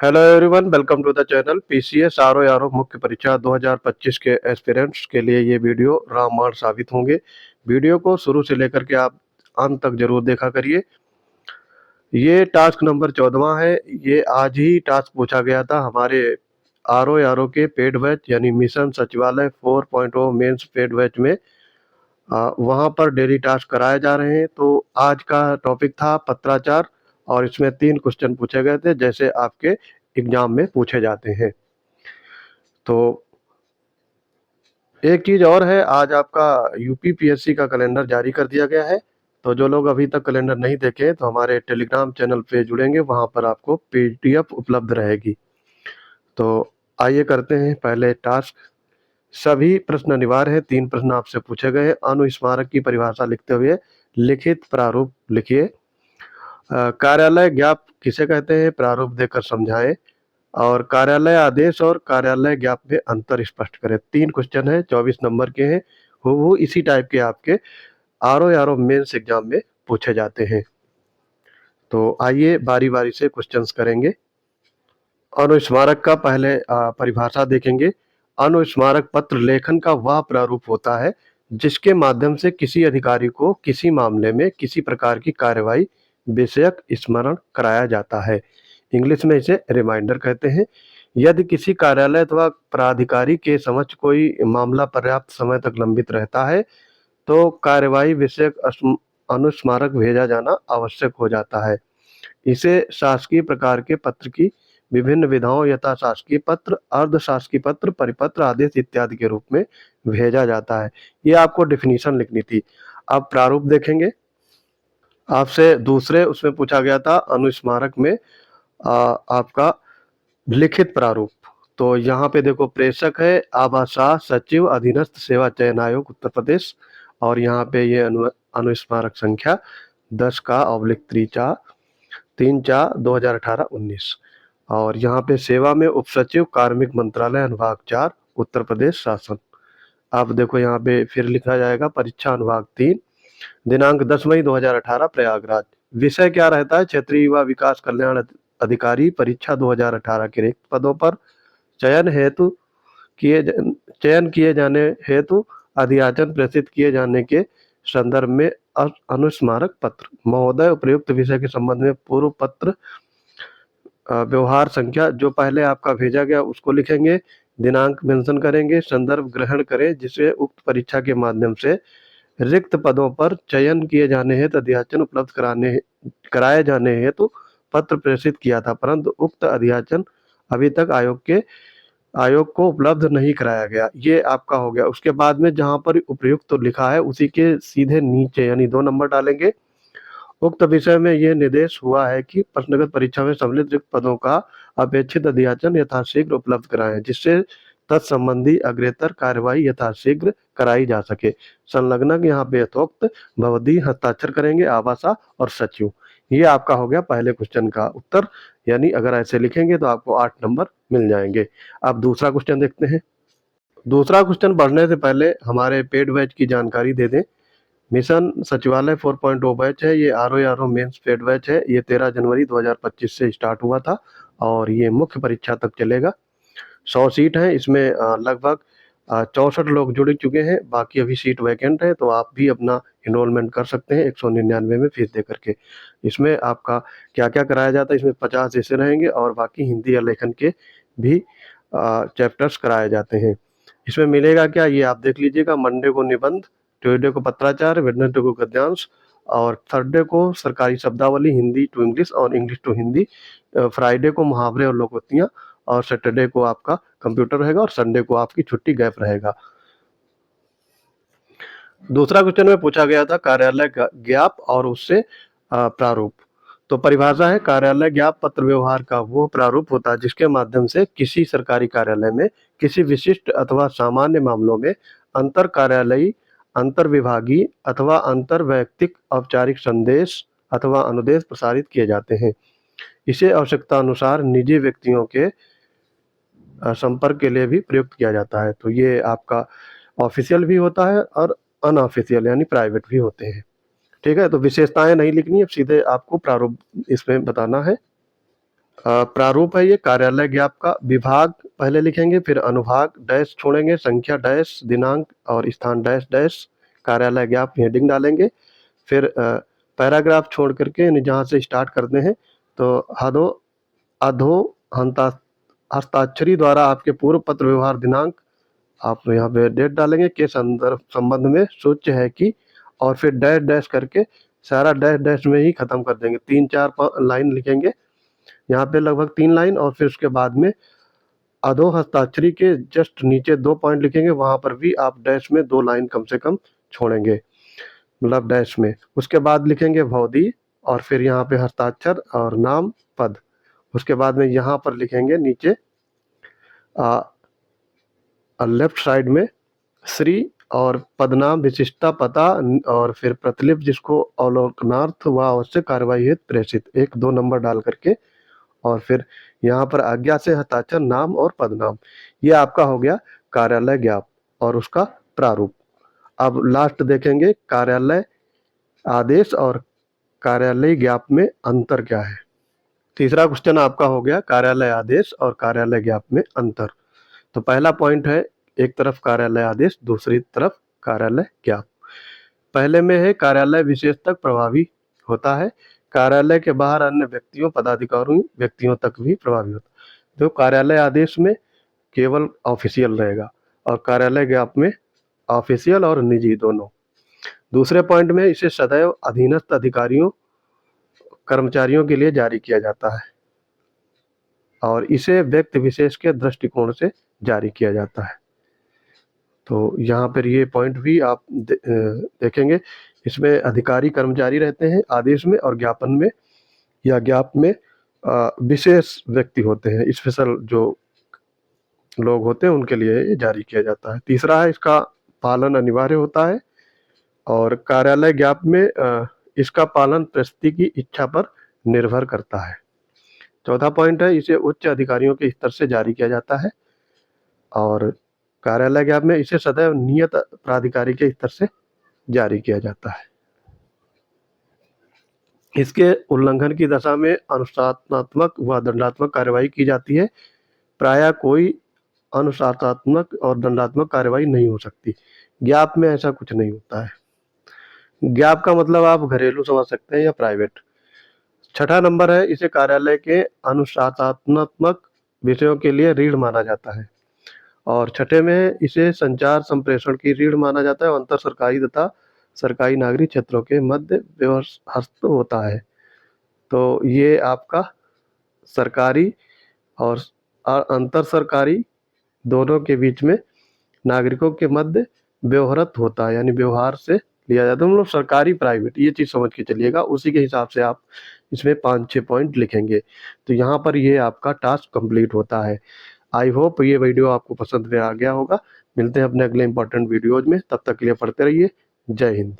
Hello everyone, welcome to the channel. PCS RO RO मुख्य परीक्षा 2025 के एस्पिरेंट्स के लिए ये वीडियो रामबाण साबित होंगे। वीडियो को शुरू से लेकर के आप अंत तक जरूर देखा करिए। ये टास्क नंबर 14वां है। ये आज ही टास्क पूछा गया था हमारे आरओ के पेड बैच यानी मिशन सचिवालय 4.0 मेंस पेड बैच में। वहाँ पर डेली टास्क कराए जा रहे हैं। तो आज का टॉपिक था पत्राचार और इसमें 3 क्वेश्चन पूछे गए थे जैसे आपके एग्जाम में पूछे जाते हैं। तो एक चीज और है, आज आपका यूपीपीएससी का कैलेंडर जारी कर दिया गया है। तो जो लोग अभी तक कैलेंडर नहीं देखे तो हमारे टेलीग्राम चैनल पे जुड़ेंगे, वहां पर आपको पीडीएफ उपलब्ध रहेगी। तो आइए करते हैं पहले टास्क। सभी प्रश्न अनिवार्य है। 3 प्रश्न आपसे पूछे गए हैं। अनुस्मारक की परिभाषा लिखते हुए लिखित प्रारूप लिखिए। कार्यालय ज्ञाप किसे कहते हैं, प्रारूप देकर समझाएं। और कार्यालय आदेश और कार्यालय ज्ञाप में अंतर स्पष्ट करें। 3 क्वेश्चन है, 24 नंबर के हैं। वो इसी टाइप के आपके आरओ मेंस एग्जाम में पूछे जाते हैं। तो आइए बारी बारी से क्वेश्चंस करेंगे। अनुस्मारक का पहले परिभाषा देखेंगे। अनुस्मारक पत्र लेखन का वह प्रारूप होता है जिसके माध्यम से किसी अधिकारी को किसी मामले में किसी प्रकार की कार्यवाही विषयक स्मरण कराया जाता है। इंग्लिश में इसे रिमाइंडर कहते हैं। यदि किसी कार्यालय अथवा प्राधिकारी के समक्ष कोई मामला पर्याप्त समय तक लंबित रहता है तो कार्यवाही विषयक अनुस्मारक भेजा जाना आवश्यक हो जाता है। इसे शासकीय प्रकार के पत्र की विभिन्न विधाओं यथा शासकीय पत्र, अर्ध शासकीय पत्र, परिपत्र, आदेश इत्यादि के रूप में भेजा जाता है। ये आपको डेफिनेशन लिखनी थी। अब प्रारूप देखेंगे। आपसे दूसरे उसमें पूछा गया था अनुस्मारक में आपका लिखित प्रारूप। तो यहाँ पे देखो प्रेषक है आवासा सचिव अधीनस्थ सेवा चयन आयोग उत्तर प्रदेश। और यहाँ पे ये अनुस्मारक संख्या 10 का ऑब्लिक 3/4/2018-19। और यहाँ पे सेवा में उपसचिव कार्मिक मंत्रालय अनुभाग 4 उत्तर प्रदेश शासन। अब देखो यहाँ पे फिर लिखा जाएगा परीक्षा अनुभाग 3 दिनांक 10 मई 2018 प्रयागराज। विषय क्या रहता है, क्षेत्रीय युवा विकास कल्याण अधिकारी परीक्षा 2018 के रिक्त पदों पर चयन किए जाने हेतु अधियाचन प्रेषित किए जाने के संदर्भ में अनुस्मारक पत्र। महोदय उपयुक्त विषय के संबंध में पूर्व पत्र व्यवहार संख्या जो पहले आपका भेजा गया उसको लिखेंगे, दिनांक मेंशन करेंगे, संदर्भ ग्रहण करें जिसे उक्त परीक्षा के माध्यम से रिक्त पदों पर चयन किए जाने हेतु अधियाचन उपलब्ध कराए जाने हेतु पत्र प्रेषित किया था, परंतु उक्त अधियाचन अभी तक आयोग को उपलब्ध नहीं कराया गया। ये आपका हो गया। उसके बाद में जहां पर उपयुक्त तो लिखा है उसी के सीधे नीचे यानी 2 नंबर डालेंगे। उक्त विषय में यह निर्देश हुआ है कि प्रश्नगत परीक्षा में सम्मिलित रिक्त पदों का अपेक्षित अधियाचन यथाशीघ्र उपलब्ध कराएं जिससे तत्संबंधी अग्रेतर कार्यवाही यथाशीघ्र कराई जा सके। संलग्नक यहाँ पे यथोक्त भवदी हस्ताक्षर करेंगे आवासा और सचिव। ये आपका हो गया पहले क्वेश्चन का उत्तर। यानी अगर ऐसे लिखेंगे तो आपको 8 नंबर मिल जाएंगे। अब दूसरा क्वेश्चन देखते हैं। दूसरा क्वेश्चन बढ़ने से पहले हमारे पेड बैच की जानकारी दे दें। मिशन सचिवालय 4.0 बैच है। ये आरओ मेंस पेड बैच है। ये 13 जनवरी 2025 से स्टार्ट हुआ था और ये मुख्य परीक्षा तक चलेगा। 100 सीट है। इसमें लगभग 64 लोग जुड़ चुके हैं, बाकी अभी सीट वैकेंट है। तो आप भी अपना इनरोलमेंट कर सकते हैं 199 में फीस दे करके। इसमें आपका क्या क्या कराया जाता है, इसमें 50 ऐसे रहेंगे और बाकी हिंदी या लेखन के भी चैप्टर्स कराए जाते हैं। इसमें मिलेगा क्या ये आप देख लीजिएगा। मंडे को निबंध, ट्यूसडे को पत्राचार, वेडनेसडे को गद्यांश और थर्सडे को सरकारी शब्दावली हिंदी टू इंग्लिश और इंग्लिश टू हिंदी। फ्राइडे को मुहावरे और लोकोक्तियां और सैटरडे को आपका कंप्यूटर रहेगा और संडे को आपकी छुट्टी गैप रहेगा। दूसरा क्वेश्चन में पूछा गया था कार्यालय ज्ञाप और उससे प्रारूप। तो परिभाषा है कार्यालय ज्ञाप पत्र व्यवहार का वो प्रारूप होता है जिसके माध्यम से किसी सरकारी कार्यालय में किसी विशिष्ट अथवा सामान्य मामलों में अंतर कार्यालयी, अंतर विभागीय अथवा अंतर वैयक्तिक औपचारिक संदेश अथवा अनुदेश प्रसारित किए जाते हैं। इसे आवश्यकता अनुसार निजी व्यक्तियों के संपर्क के लिए भी प्रयुक्त किया जाता है। तो ये आपका ऑफिशियल भी होता है और अनऑफिशियल यानी प्राइवेट भी होते हैं। ठीक है, तो विशेषताएं नहीं लिखनी है, सीधे आपको प्रारूप इसमें बताना है। प्रारूप है ये कार्यालय ज्ञाप का। विभाग पहले लिखेंगे, फिर अनुभाग, डैश छोड़ेंगे, संख्या डैश, दिनांक और स्थान डैश डैश, कार्यालय ज्ञाप हेडिंग डालेंगे। फिर पैराग्राफ छोड़ करके यानी जहाँ से स्टार्ट करते हैं तो हदो अधो हंता हस्ताक्षरी द्वारा आपके पूर्व पत्र व्यवहार दिनांक आप यहाँ पे डेट डालेंगे के संदर्भ संबंध में सूच्य है कि, और फिर डैश डैश करके सारा डैश डैश में ही खत्म कर देंगे। 3-4 लाइन लिखेंगे यहाँ पे, लगभग 3 लाइन, और फिर उसके बाद में अधो हस्ताक्षरी के जस्ट नीचे 2 पॉइंट लिखेंगे, वहां पर भी आप डैश में 2 लाइन कम से कम छोड़ेंगे, मतलब डैश में। उसके बाद लिखेंगे भौदी, और फिर यहाँ पे हस्ताक्षर और नाम पद। उसके बाद में यहाँ पर लिखेंगे नीचे लेफ्ट साइड में श्री और पदनाम, विशिष्टता, पता, और फिर प्रतिलिपि जिसको अवलोकनार्थ व आवश्यक कार्रवाई हेतु प्रेषित, 1-2 नंबर डाल करके, और फिर यहाँ पर आज्ञा से हस्ताक्षर, नाम और पदनाम। ये आपका हो गया कार्यालय ज्ञाप और उसका प्रारूप। अब लास्ट देखेंगे कार्यालय आदेश और कार्यालय ज्ञाप में अंतर क्या है। तीसरा क्वेश्चन आपका हो गया कार्यालय आदेश और कार्यालय ज्ञाप में अंतर। तो पहला पॉइंट है, एक तरफ कार्यालय आदेश, दूसरी तरफ कार्यालय ज्ञाप। पहले में है कार्यालय विशेष तक प्रभावी होता है, कार्यालय के बाहर अन्य व्यक्तियों, पदाधिकारियों, व्यक्तियों तक भी प्रभावी होता है। तो कार्यालय आदेश में केवल ऑफिशियल रहेगा और कार्यालय ज्ञाप में ऑफिशियल और निजी दोनों। दूसरे पॉइंट में इसे सदैव अधीनस्थ अधिकारियों, कर्मचारियों के लिए जारी किया जाता है और इसे व्यक्ति विशेष के दृष्टिकोण से जारी किया जाता है। तो यहाँ पर ये पॉइंट भी आप देखेंगे। इसमें अधिकारी कर्मचारी रहते हैं आदेश में, और ज्ञापन में या ज्ञाप में विशेष व्यक्ति होते हैं, स्पेशल जो लोग होते हैं उनके लिए ये जारी किया जाता है। तीसरा है इसका पालन अनिवार्य होता है, और कार्यालय ज्ञाप में इसका पालन प्रस्तुति की इच्छा पर निर्भर करता है। चौथा पॉइंट है, इसे उच्च अधिकारियों के स्तर से जारी किया जाता है, और कार्यालय ज्ञाप में इसे सदैव नियत प्राधिकारी के स्तर से जारी किया जाता है। इसके उल्लंघन की दशा में अनुशासनात्मक व दंडात्मक कार्यवाही की जाती है। प्रायः कोई अनुशासनात्मक और दंडात्मक कार्यवाही नहीं हो सकती। ज्ञाप में ऐसा कुछ नहीं होता है। ज्ञाप का मतलब आप घरेलू समझ सकते हैं या प्राइवेट। छठा नंबर है, इसे कार्यालय के अनुशासनात्मक विषयों के लिए रीढ़ माना जाता है, और छठे में इसे संचार संप्रेषण की रीढ़ माना जाता है और अंतर सरकारी तथा सरकारी नागरिक क्षेत्रों के मध्य व्यवस्थित होता है। तो ये आपका सरकारी और अंतर सरकारी दोनों के बीच में नागरिकों के मध्य व्यवहारत होता है, यानी व्यवहार से लिया जाता है। मतलब सरकारी प्राइवेट ये चीज़ समझ के चलिएगा, उसी के हिसाब से आप इसमें 5-6 पॉइंट लिखेंगे। तो यहाँ पर ये आपका टास्क कंप्लीट होता है। आई होप ये वीडियो आपको पसंद में आ गया होगा। मिलते हैं अपने अगले इंपॉर्टेंट वीडियोज में, तब तक के लिए पढ़ते रहिए। जय हिंद।